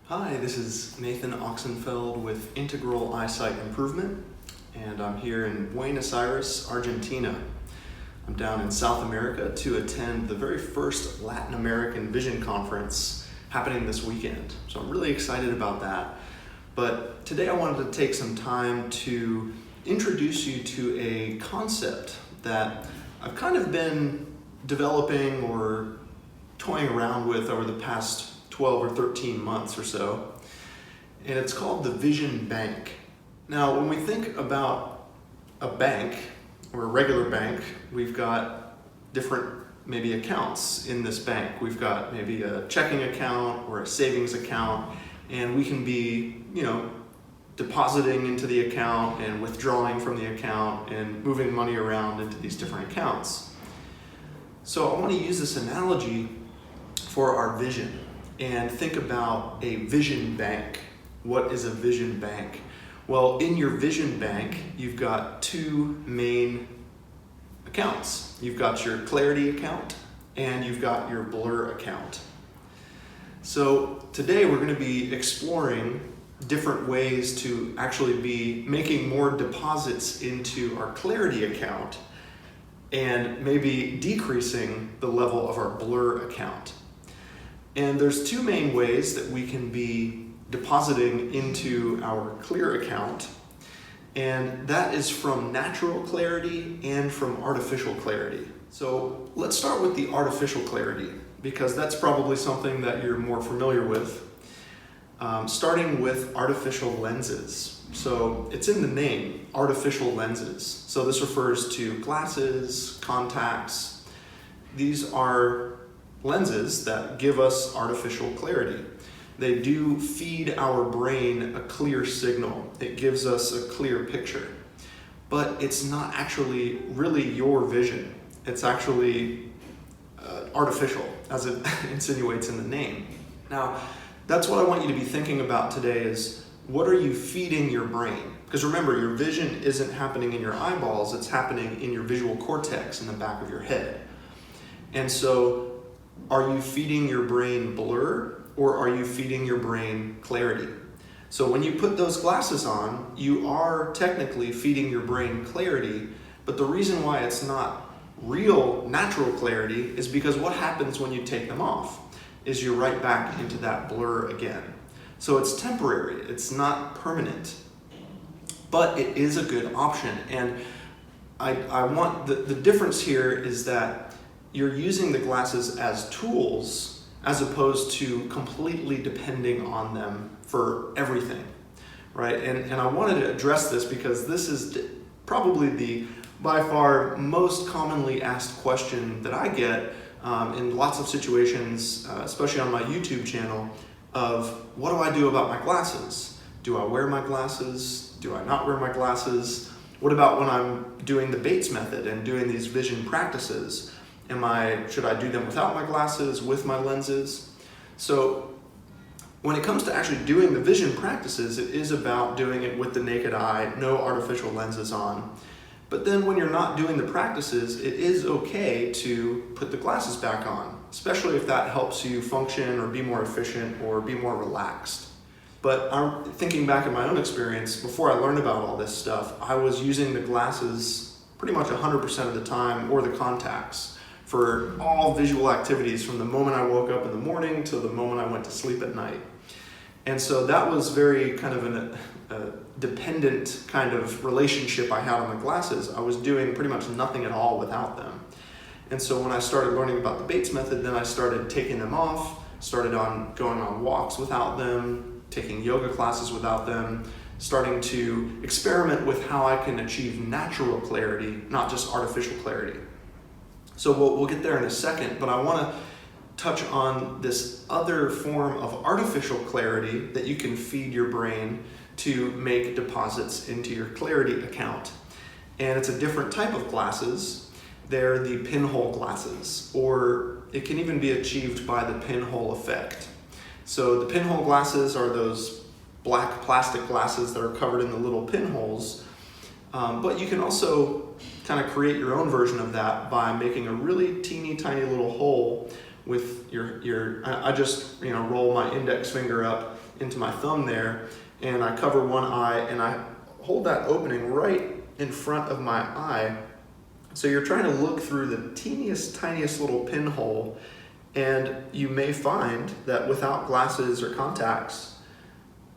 Hi, this is Nathan Oxenfeld with Integral Eyesight Improvement, and I'm here in Buenos Aires, Argentina. I'm down in South America to attend the very first Latin American Vision Conference happening this weekend. So I'm really excited about that. But today I wanted to take some time to introduce you to a concept that I've kind of been developing or toying around with over the past 12 or 13 months or so, and it's called the vision bank. Now, when we think about a bank or a regular bank, we've got different maybe accounts in this bank. We've got maybe a checking account or a savings account, and we can be, depositing into the account and withdrawing from the account and moving money around into these different accounts. So I want to use this analogy for our vision and think about a vision bank. What is a vision bank? Well, in your vision bank, you've got two main accounts. You've got your clarity account and you've got your blur account. So today we're going to be exploring different ways to actually be making more deposits into our clarity account and maybe decreasing the level of our blur account. And there's two main ways that we can be depositing into our clear account, and that is from natural clarity and from artificial clarity. So let's start with the artificial clarity, because that's probably something that you're more familiar with. Starting with artificial lenses. So it's in the name, artificial lenses. So this refers to glasses, contacts. These are lenses that give us artificial clarity. They do feed our brain a clear signal. It gives us a clear picture. But it's not actually really your vision. It's actually artificial, as it insinuates in the name. Now, that's what I want you to be thinking about today is, what are you feeding your brain? Because remember, your vision isn't happening in your eyeballs, it's happening in your visual cortex in the back of your head. And so, are you feeding your brain blur or are you feeding your brain clarity? So when you put those glasses on, you are technically feeding your brain clarity, but the reason why it's not real natural clarity is because what happens when you take them off is you're right back into that blur again. So it's temporary, it's not permanent, but it is a good option. And I want, the difference here is that you're using the glasses as tools as opposed to completely depending on them for everything, right? And I wanted to address this because this is probably the by far most commonly asked question that I get in lots of situations, especially on my YouTube channel, of what do I do about my glasses? Do I wear my glasses? Do I not wear my glasses? What about when I'm doing the Bates method and doing these vision practices? Should I do them without my glasses, with my lenses? So when it comes to actually doing the vision practices, it is about doing it with the naked eye, no artificial lenses on. But then when you're not doing the practices, it is okay to put the glasses back on, especially if that helps you function or be more efficient or be more relaxed. But I'm thinking back in my own experience, before I learned about all this stuff, I was using the glasses pretty much 100% of the time, or the contacts, for all visual activities from the moment I woke up in the morning to the moment I went to sleep at night. And so that was very kind of a dependent kind of relationship I had on the glasses. I was doing pretty much nothing at all without them. And so when I started learning about the Bates method, then I started taking them off, started going on walks without them, taking yoga classes without them, starting to experiment with how I can achieve natural clarity, not just artificial clarity. So we'll get there in a second, but I want to touch on this other form of artificial clarity that you can feed your brain to make deposits into your clarity account. And it's a different type of glasses. They're the pinhole glasses, or it can even be achieved by the pinhole effect. So the pinhole glasses are those black plastic glasses that are covered in the little pinholes, but you can also kind of create your own version of that by making a really teeny tiny little hole with I just roll my index finger up into my thumb there, and I cover one eye and I hold that opening right in front of my eye. So you're trying to look through the teeniest, tiniest little pinhole, and you may find that without glasses or contacts,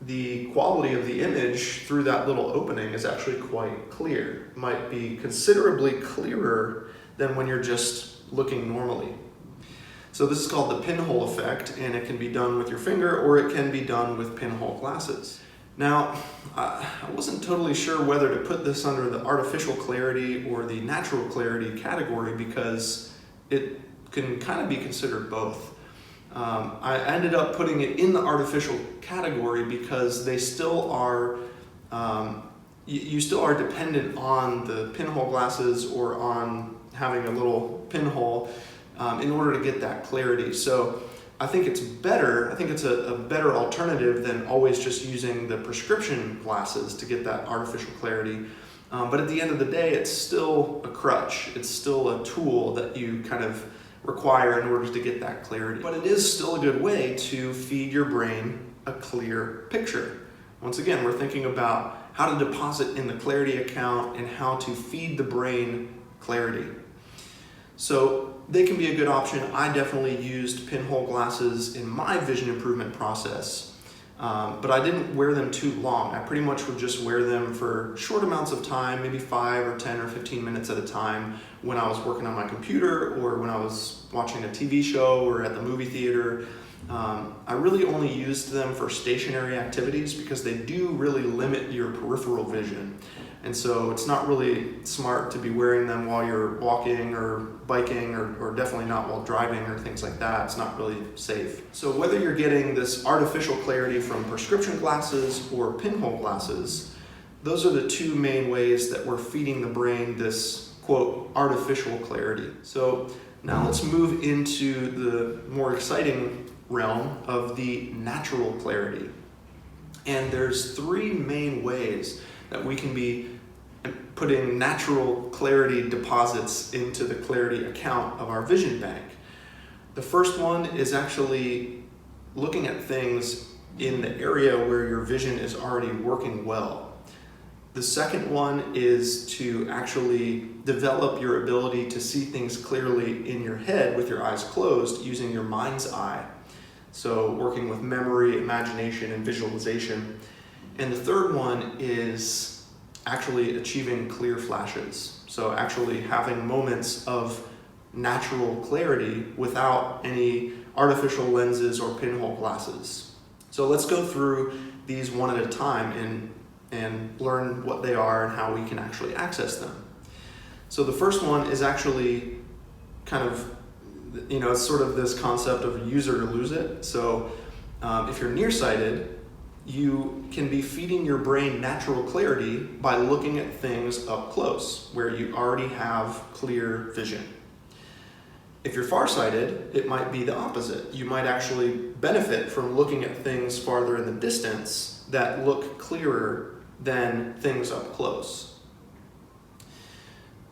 the quality of the image through that little opening is actually quite clear. It might be considerably clearer than when you're just looking normally. So this is called the pinhole effect, and it can be done with your finger or it can be done with pinhole glasses. Now, I wasn't totally sure whether to put this under the artificial clarity or the natural clarity category because it can kind of be considered both. I ended up putting it in the artificial category because they still are, you still are dependent on the pinhole glasses or on having a little pinhole in order to get that clarity. So I think it's better, I think it's a better alternative than always just using the prescription glasses to get that artificial clarity. But at the end of the day, it's still a crutch. It's still a tool that you kind of require in order to get that clarity. But it is still a good way to feed your brain a clear picture. Once again, we're thinking about how to deposit in the clarity account and how to feed the brain clarity. So they can be a good option. I definitely used pinhole glasses in my vision improvement process, but I didn't wear them too long. I pretty much would just wear them for short amounts of time, maybe 5 or 10 or 15 minutes at a time when I was working on my computer or when I was watching a TV show or at the movie theater. I really only used them for stationary activities because they do really limit your peripheral vision. And so it's not really smart to be wearing them while you're walking or biking or definitely not while driving or things like that. It's not really safe. So whether you're getting this artificial clarity from prescription glasses or pinhole glasses, those are the two main ways that we're feeding the brain this, quote, artificial clarity. So now let's move into the more exciting realm of the natural clarity. And there's 3 main ways that we can be putting natural clarity deposits into the clarity account of our vision bank. The first one is actually looking at things in the area where your vision is already working well. The second one is to actually develop your ability to see things clearly in your head with your eyes closed using your mind's eye. So working with memory, imagination, and visualization. And the third one is actually achieving clear flashes. So actually having moments of natural clarity without any artificial lenses or pinhole glasses. So let's go through these one at a time and learn what they are and how we can actually access them. So the first one is actually kind of, it's sort of this concept of use it or lose it. So if you're nearsighted, you can be feeding your brain natural clarity by looking at things up close, where you already have clear vision. If you're farsighted, it might be the opposite. You might actually benefit from looking at things farther in the distance that look clearer than things up close.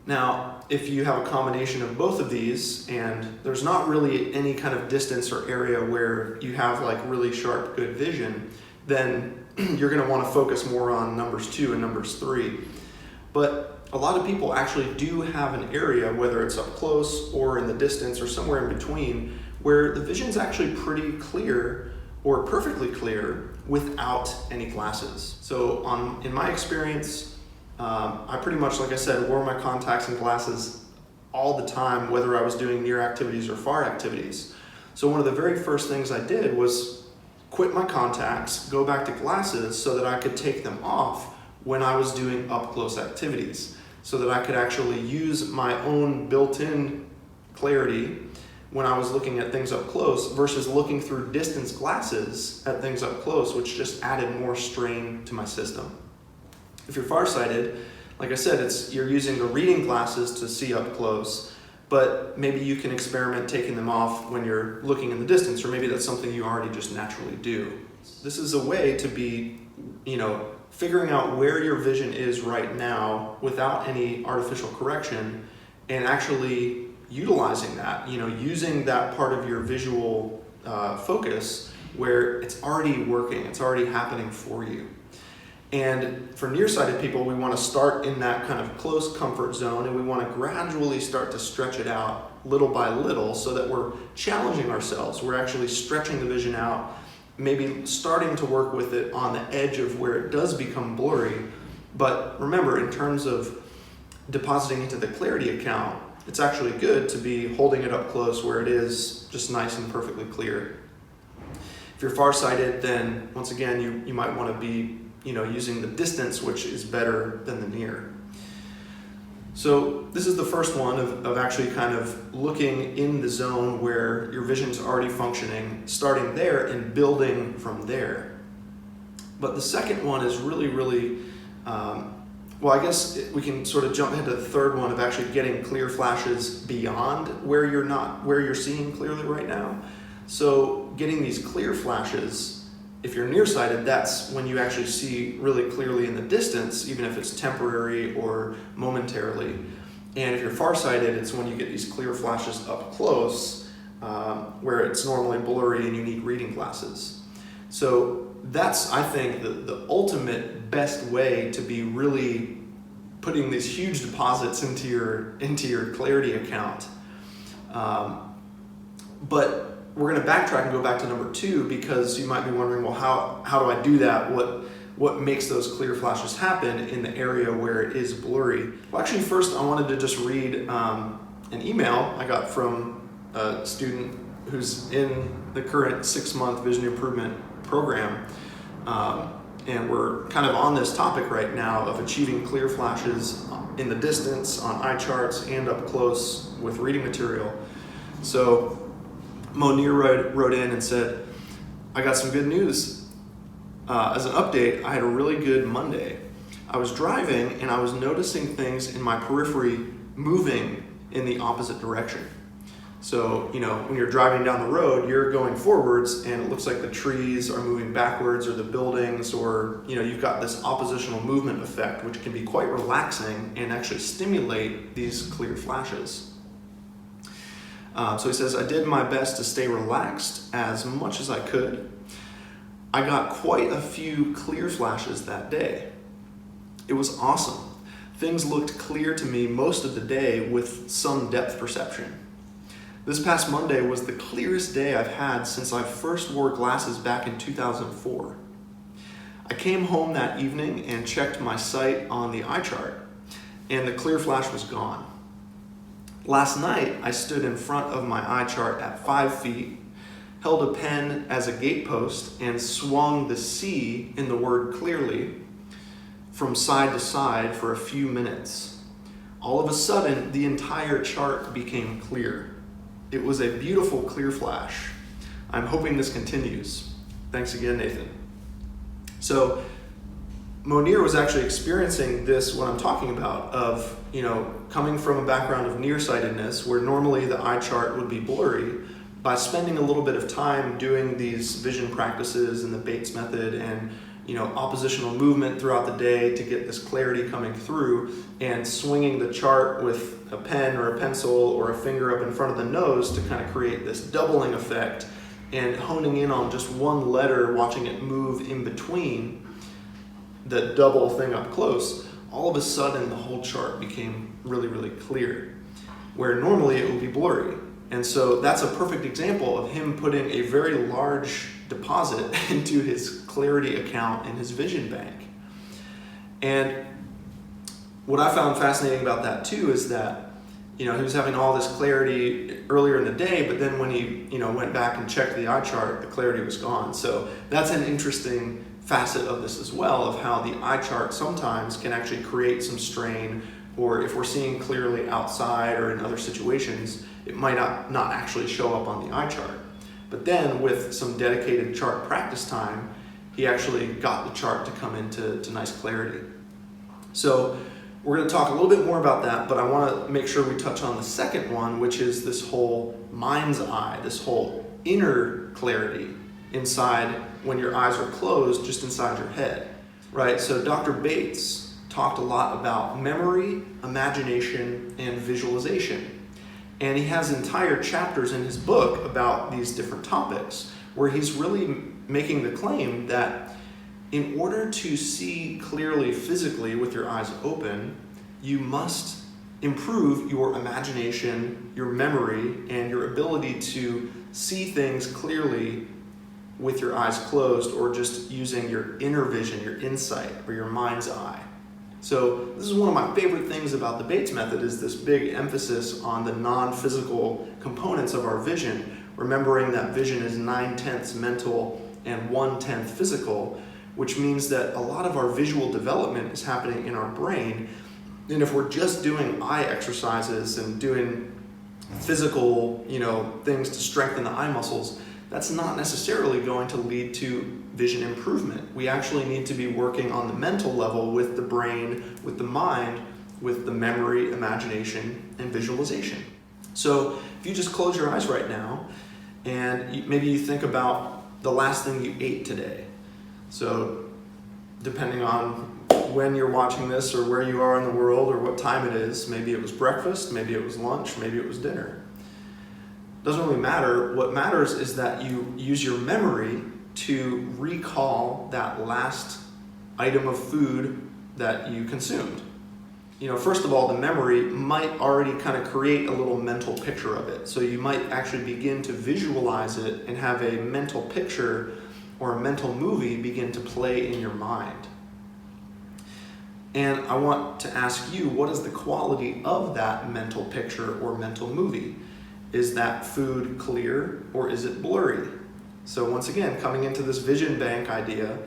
Now, if you have a combination of both of these, and there's not really any kind of distance or area where you have like really sharp, good vision, then you're going to want to focus more on numbers 2 and numbers 3. But a lot of people actually do have an area, whether it's up close or in the distance or somewhere in between, where the vision's actually pretty clear or perfectly clear without any glasses. So in my experience, I pretty much, like I said, wore my contacts and glasses all the time, whether I was doing near activities or far activities. So one of the very first things I did was quit my contacts, go back to glasses so that I could take them off when I was doing up-close activities, so that I could actually use my own built-in clarity when I was looking at things up close versus looking through distance glasses at things up close, which just added more strain to my system. If you're farsighted, like I said, you're using the reading glasses to see up close, but maybe you can experiment taking them off when you're looking in the distance, or maybe that's something you already just naturally do. This is a way to be, figuring out where your vision is right now without any artificial correction and actually utilizing that, using that part of your visual focus where it's already working, it's already happening for you. And for nearsighted people, we want to start in that kind of close comfort zone, and we want to gradually start to stretch it out little by little so that we're challenging ourselves. We're actually stretching the vision out, maybe starting to work with it on the edge of where it does become blurry. But remember, in terms of depositing into the clarity account, it's actually good to be holding it up close where it is just nice and perfectly clear. If you're farsighted, then once again, you might want to be using the distance, which is better than the near. So this is the first one of actually kind of looking in the zone where your vision's already functioning, starting there and building from there. But the second one is really, well, I guess we can sort of jump into the third one of actually getting clear flashes beyond where you're seeing clearly right now. So getting these clear flashes, if you're nearsighted, that's when you actually see really clearly in the distance, even if it's temporary or momentarily. And if you're farsighted, it's when you get these clear flashes up close, where it's normally blurry and you need reading glasses. So that's, I think, the ultimate best way to be really putting these huge deposits into your clarity account. But we're going to backtrack and go back to number 2, because you might be wondering, well, how do I do that? What makes those clear flashes happen in the area where it is blurry? Well, actually, first I wanted to just read an email I got from a student who's in the current 6-month vision improvement program. And we're kind of on this topic right now of achieving clear flashes in the distance, on eye charts, and up close with reading material. So Monir wrote in and said, I got some good news. As an update, I had a really good Monday. I was driving and I was noticing things in my periphery moving in the opposite direction. So, when you're driving down the road, you're going forwards and it looks like the trees are moving backwards, or the buildings, or, you've got this oppositional movement effect, which can be quite relaxing and actually stimulate these clear flashes. So he says, I did my best to stay relaxed as much as I could. I got quite a few clear flashes that day. It was awesome. Things looked clear to me most of the day with some depth perception. This past Monday was the clearest day I've had since I first wore glasses back in 2004. I came home that evening and checked my sight on the eye chart, and the clear flash was gone. Last night, I stood in front of my eye chart at 5 feet, held a pen as a gatepost, and swung the C in the word clearly from side to side for a few minutes. All of a sudden, the entire chart became clear. It was a beautiful clear flash. I'm hoping this continues. Thanks again, Nathan. So Monir was actually experiencing this, what I'm talking about, of, coming from a background of nearsightedness where normally the eye chart would be blurry. By spending a little bit of time doing these vision practices and the Bates method and oppositional movement throughout the day to get this clarity coming through, and swinging the chart with a pen or a pencil or a finger up in front of the nose to kind of create this doubling effect, and honing in on just one letter, watching it move in between the double thing up close, all of a sudden the whole chart became really clear, where normally it would be blurry. And so that's a perfect example of him putting a very large deposit into his clarity account in his vision bank. And what I found fascinating about that too is that, he was having all this clarity earlier in the day, but then when he, went back and checked the eye chart, the clarity was gone. So that's an interesting facet of this as well, of how the eye chart sometimes can actually create some strain, or if we're seeing clearly outside or in other situations, it might not actually show up on the eye chart. But then with some dedicated chart practice time, he actually got the chart to come into nice clarity. So we're going to talk a little bit more about that, but I want to make sure we touch on the second one, which is this whole mind's eye, this whole inner clarity inside when your eyes are closed, just inside your head, right? So Dr. Bates talked a lot about memory, imagination, and visualization. And he has entire chapters in his book about these different topics, where he's really making the claim that in order to see clearly physically with your eyes open, you must improve your imagination, your memory, and your ability to see things clearly with your eyes closed, or just using your inner vision, your insight, or your mind's eye. So this is one of my favorite things about the Bates method, is this big emphasis on the non-physical components of our vision, remembering that vision is 9/10 mental and 1/10 physical, which means that a lot of our visual development is happening in our brain. And if we're just doing eye exercises and doing physical, things to strengthen the eye muscles, that's not necessarily going to lead to vision improvement. We actually need to be working on the mental level with the brain, with the mind, with the memory, imagination, and visualization. So if you just close your eyes right now, and maybe you think about the last thing you ate today. So depending on when you're watching this or where you are in the world or what time it is, maybe it was breakfast, maybe it was lunch, maybe it was dinner. Doesn't really matter. What matters is that you use your memory to recall that last item of food that you consumed. First of all, the memory might already kind of create a little mental picture of it. So you might actually begin to visualize it and have a mental picture or a mental movie begin to play in your mind. And I want to ask you, what is the quality of that mental picture or mental movie? Is that food clear or is it blurry? So once again, coming into this vision bank idea,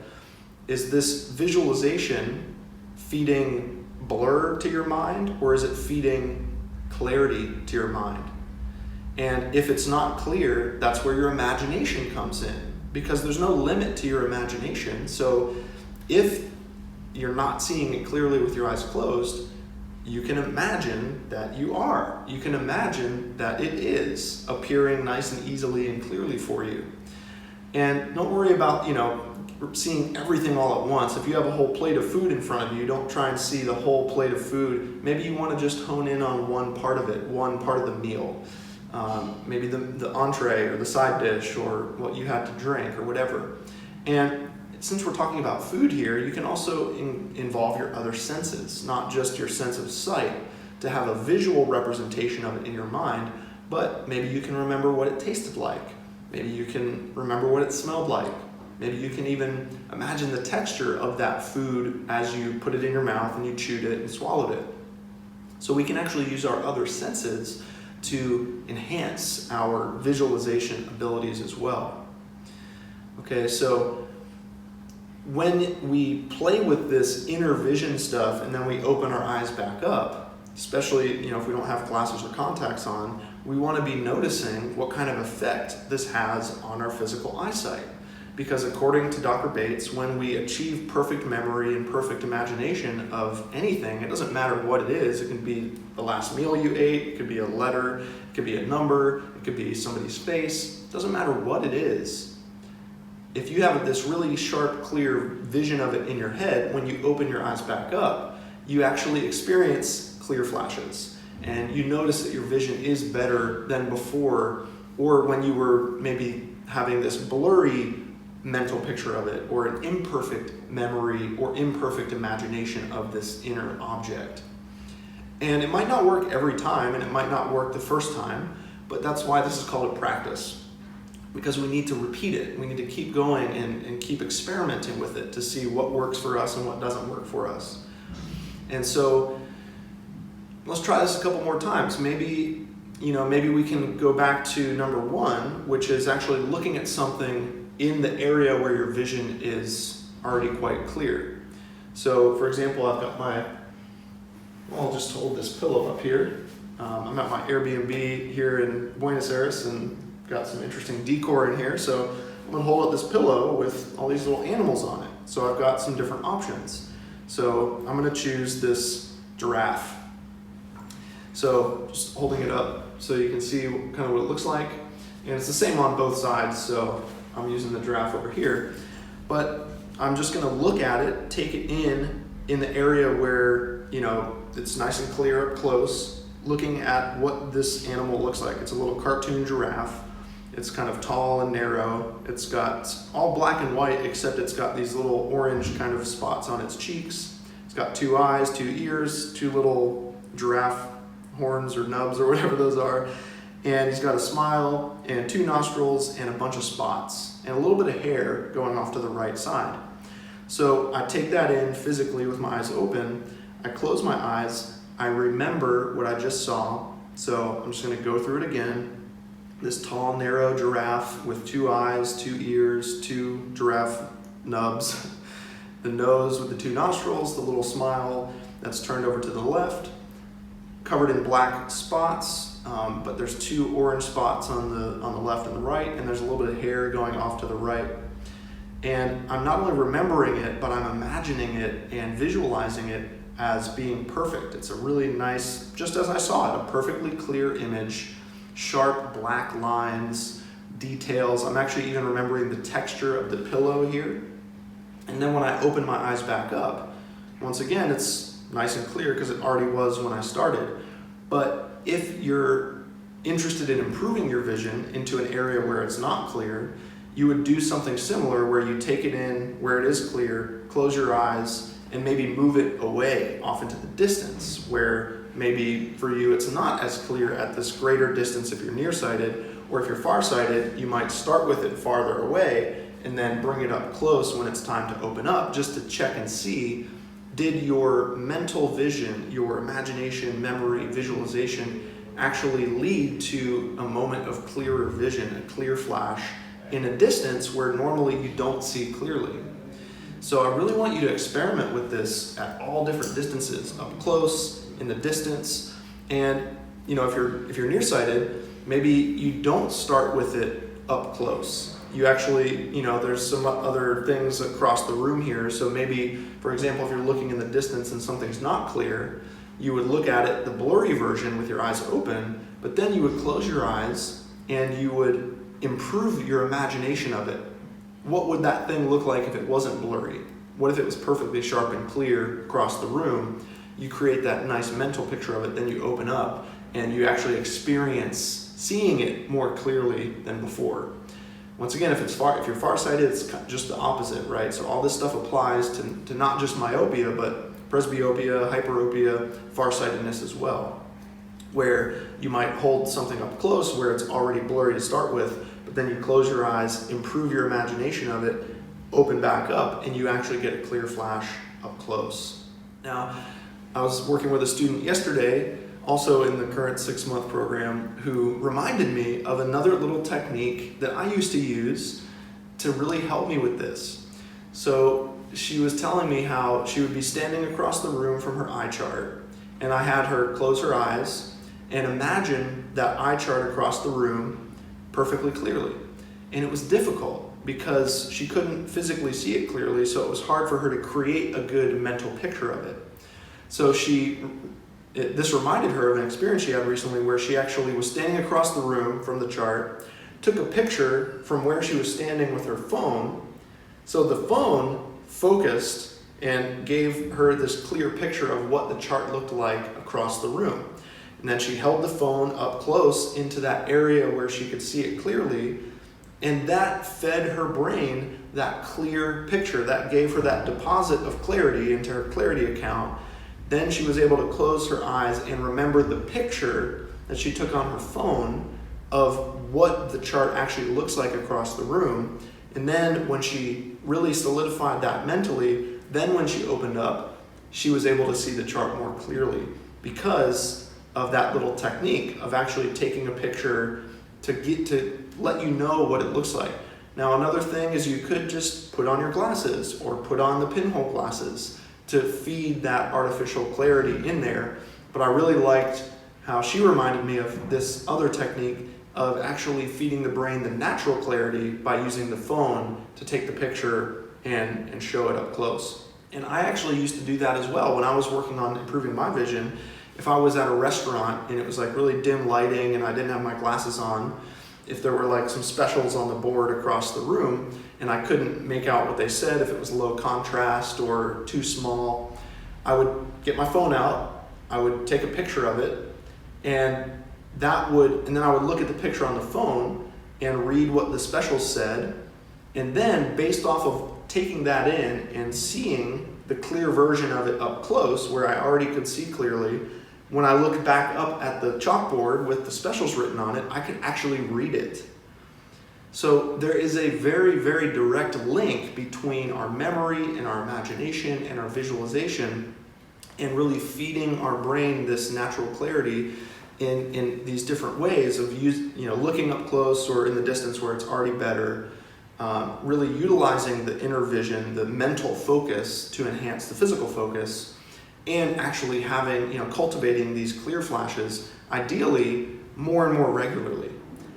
is this visualization feeding blur to your mind, or is it feeding clarity to your mind? And if it's not clear, that's where your imagination comes in, because there's no limit to your imagination. So if you're not seeing it clearly with your eyes closed, you can imagine that you are. You can imagine that it is appearing nice and easily and clearly for you. And don't worry about, seeing everything all at once. If you have a whole plate of food in front of you, don't try and see the whole plate of food. Maybe you want to just hone in on one part of it, one part of the meal. Maybe the entree or the side dish or what you had to drink or whatever. And since we're talking about food here, you can also involve your other senses, not just your sense of sight, to have a visual representation of it in your mind, but maybe you can remember what it tasted like. Maybe you can remember what it smelled like. Maybe you can even imagine the texture of that food as you put it in your mouth and you chewed it and swallowed it. So we can actually use our other senses to enhance our visualization abilities as well. Okay, so when we play with this inner vision stuff and then we open our eyes back up, especially if we don't have glasses or contacts on, we want to be noticing what kind of effect this has on our physical eyesight. Because according to Dr. Bates, when we achieve perfect memory and perfect imagination of anything, it doesn't matter what it is. It can be the last meal you ate, it could be a letter, it could be a number, it could be somebody's face. It doesn't matter what it is. If you have this really sharp, clear vision of it in your head, when you open your eyes back up, you actually experience clear flashes. And you notice that your vision is better than before, or when you were maybe having this blurry mental picture of it, or an imperfect memory or imperfect imagination of this inner object. And it might not work every time, and it might not work the first time, but that's why this is called a practice. Because we need to repeat it. We need to keep going and keep experimenting with it to see what works for us and what doesn't work for us. And so let's try this a couple more times. Maybe we can go back to number one, which is actually looking at something in the area where your vision is already quite clear. So for example, I've got I'll just hold this pillow up here. I'm at my Airbnb here in Buenos Aires and got some interesting decor in here. So I'm gonna hold up this pillow with all these little animals on it. So I've got some different options. So I'm gonna choose this giraffe. So just holding it up so you can see kind of what it looks like. And it's the same on both sides, so I'm using the giraffe over here. But I'm just gonna look at it, take it in the area where, it's nice and clear up close, looking at what this animal looks like. It's a little cartoon giraffe. It's kind of tall and narrow. It's got all black and white, except it's got these little orange kind of spots on its cheeks. It's got 2 eyes, 2 ears, 2 little giraffe horns or nubs or whatever those are. And he's got a smile and 2 nostrils and a bunch of spots and a little bit of hair going off to the right side. So I take that in physically with my eyes open. I close my eyes. I remember what I just saw. So I'm just going to go through it again. This tall, narrow giraffe with 2 eyes, 2 ears, 2 giraffe nubs. The nose with the 2 nostrils, the little smile that's turned over to the left, covered in black spots, but there's 2 orange spots on the left and the right, and there's a little bit of hair going off to the right. And I'm not only remembering it, but I'm imagining it and visualizing it as being perfect. It's a really nice, just as I saw it, a perfectly clear image, sharp black lines, details. I'm actually even remembering the texture of the pillow here. And then when I open my eyes back up, once again, it's nice and clear because it already was when I started. But if you're interested in improving your vision into an area where it's not clear, you would do something similar where you take it in where it is clear, close your eyes, and maybe move it away off into the distance where maybe for you it's not as clear at this greater distance if you're nearsighted, or if you're farsighted, you might start with it farther away and then bring it up close when it's time to open up, just to check and see, did your mental vision, your imagination, memory, visualization actually lead to a moment of clearer vision, a clear flash in a distance where normally you don't see clearly. So I really want you to experiment with this at all different distances, up close, in the distance, and if you're nearsighted, maybe you don't start with it up close. You actually, there's some other things across the room here. So maybe, for example, if you're looking in the distance and something's not clear, you would look at it, the blurry version with your eyes open, but then you would close your eyes and you would improve your imagination of it. What would that thing look like if it wasn't blurry? What if it was perfectly sharp and clear across the room? You create that nice mental picture of it, then you open up and you actually experience seeing it more clearly than before. Once again, if you're farsighted, it's just the opposite, right? So all this stuff applies to not just myopia, but presbyopia, hyperopia, farsightedness as well, where you might hold something up close where it's already blurry to start with, but then you close your eyes, improve your imagination of it, open back up, and you actually get a clear flash up close. Now, I was working with a student yesterday, also in the current 6-month program, who reminded me of another little technique that I used to use to really help me with this. So she was telling me how she would be standing across the room from her eye chart, and I had her close her eyes and imagine that eye chart across the room perfectly clearly. And it was difficult because she couldn't physically see it clearly, so it was hard for her to create a good mental picture of it. So this reminded her of an experience she had recently where she actually was standing across the room from the chart, took a picture from where she was standing with her phone, so the phone focused and gave her this clear picture of what the chart looked like across the room. And then she held the phone up close into that area where she could see it clearly, and that fed her brain that clear picture, that gave her that deposit of clarity into her clarity account. Then she was able to close her eyes and remember the picture that she took on her phone of what the chart actually looks like across the room. And then when she really solidified that mentally, then when she opened up, she was able to see the chart more clearly because of that little technique of actually taking a picture to let you know what it looks like. Now, another thing is you could just put on your glasses or put on the pinhole glasses to feed that artificial clarity in there. But I really liked how she reminded me of this other technique of actually feeding the brain the natural clarity by using the phone to take the picture and show it up close. And I actually used to do that as well when I was working on improving my vision. If I was at a restaurant and it was like really dim lighting and I didn't have my glasses on, if there were like some specials on the board across the room and I couldn't make out what they said, if it was low contrast or too small, I would get my phone out, I would take a picture of it, and then I would look at the picture on the phone and read what the specials said. And then based off of taking that in and seeing the clear version of it up close where I already could see clearly, when I look back up at the chalkboard with the specials written on it, I can actually read it. So there is a very, very direct link between our memory and our imagination and our visualization, and really feeding our brain this natural clarity in these different ways of looking up close or in the distance where it's already better, really utilizing the inner vision, the mental focus to enhance the physical focus, and actually having, cultivating these clear flashes, ideally more and more regularly.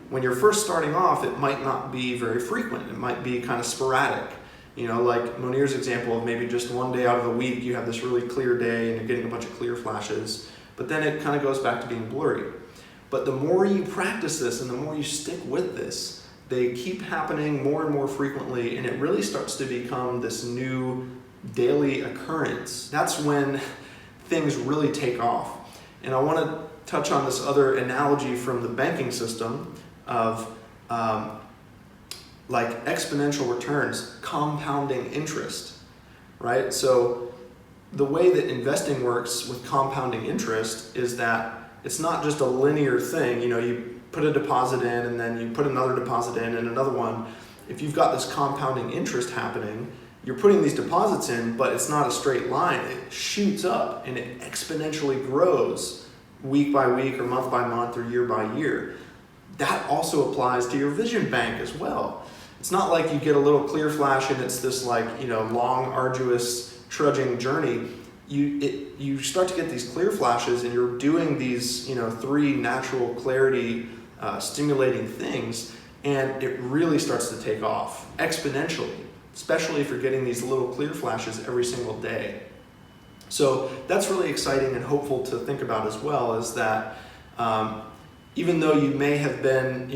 When you're first starting off, it might not be very frequent. It might be kind of sporadic. Like Monir's example of maybe just one day out of the week, you have this really clear day and you're getting a bunch of clear flashes, but then it kind of goes back to being blurry. But the more you practice this and the more you stick with this, they keep happening more and more frequently, and it really starts to become this new daily occurrence. That's when things really take off. And I want to touch on this other analogy from the banking system of like exponential returns, compounding interest, right? So the way that investing works with compounding interest is that it's not just a linear thing. You put a deposit in and then you put another deposit in and another one. If you've got this compounding interest happening, you're putting these deposits in, but it's not a straight line. It shoots up and it exponentially grows week by week or month by month or year by year. That also applies to your vision bank as well. It's not like you get a little clear flash and it's this long, arduous, trudging journey. You start to get these clear flashes and you're doing these, 3 natural clarity stimulating things, and it really starts to take off exponentially, especially if you're getting these little clear flashes every single day. So that's really exciting and hopeful to think about as well, is that even though you may have been,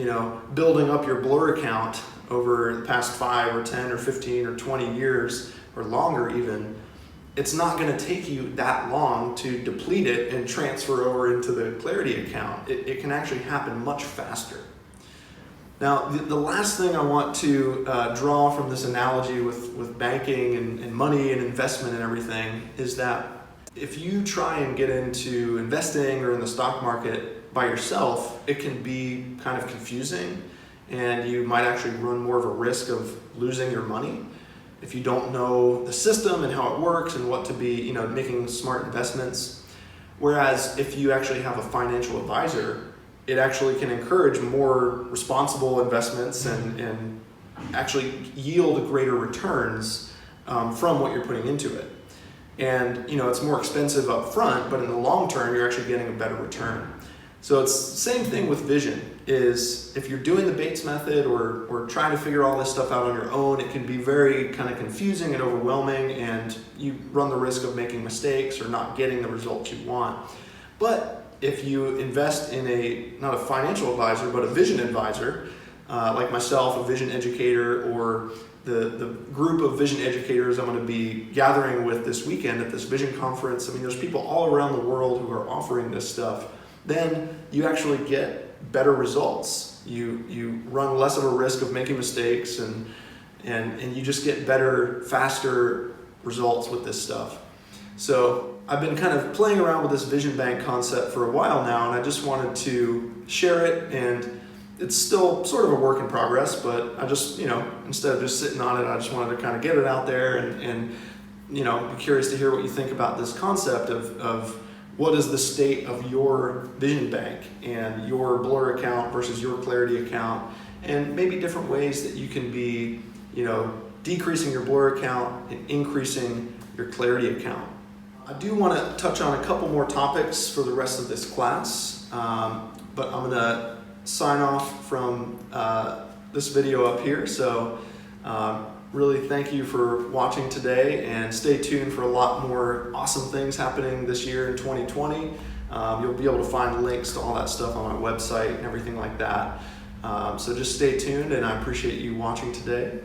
building up your blur account over the past 5 or 10 or 15 or 20 years or longer even, it's not going to take you that long to deplete it and transfer over into the clarity account. It can actually happen much faster. Now, the last thing I want to draw from this analogy with banking and money and investment and everything is that if you try and get into investing or in the stock market by yourself, it can be kind of confusing, and you might actually run more of a risk of losing your money if you don't know the system and how it works and what to be, making smart investments. Whereas if you actually have a financial advisor, it actually can encourage more responsible investments and actually yield greater returns from what you're putting into it. And it's more expensive up front, but in the long term, you're actually getting a better return. So it's the same thing with vision, is if you're doing the Bates method or trying to figure all this stuff out on your own, it can be very kind of confusing and overwhelming, and you run the risk of making mistakes or not getting the results you want. But if you invest in not a financial advisor, but a vision advisor, like myself, a vision educator, or the group of vision educators I'm going to be gathering with this weekend at this vision conference, there's people all around the world who are offering this stuff, then you actually get better results. You run less of a risk of making mistakes, and you just get better, faster results with this stuff. So I've been kind of playing around with this vision bank concept for a while now, and I just wanted to share it, and it's still sort of a work in progress, but I just, instead of just sitting on it, I just wanted to kind of get it out there and be curious to hear what you think about this concept of what is the state of your vision bank and your blur account versus your clarity account, and maybe different ways that you can be, decreasing your blur account and increasing your clarity account. I do want to touch on a couple more topics for the rest of this class, but I'm going to sign off from this video up here. So really thank you for watching today, and stay tuned for a lot more awesome things happening this year in 2020. You'll be able to find links to all that stuff on my website and everything like that. So just stay tuned, and I appreciate you watching today.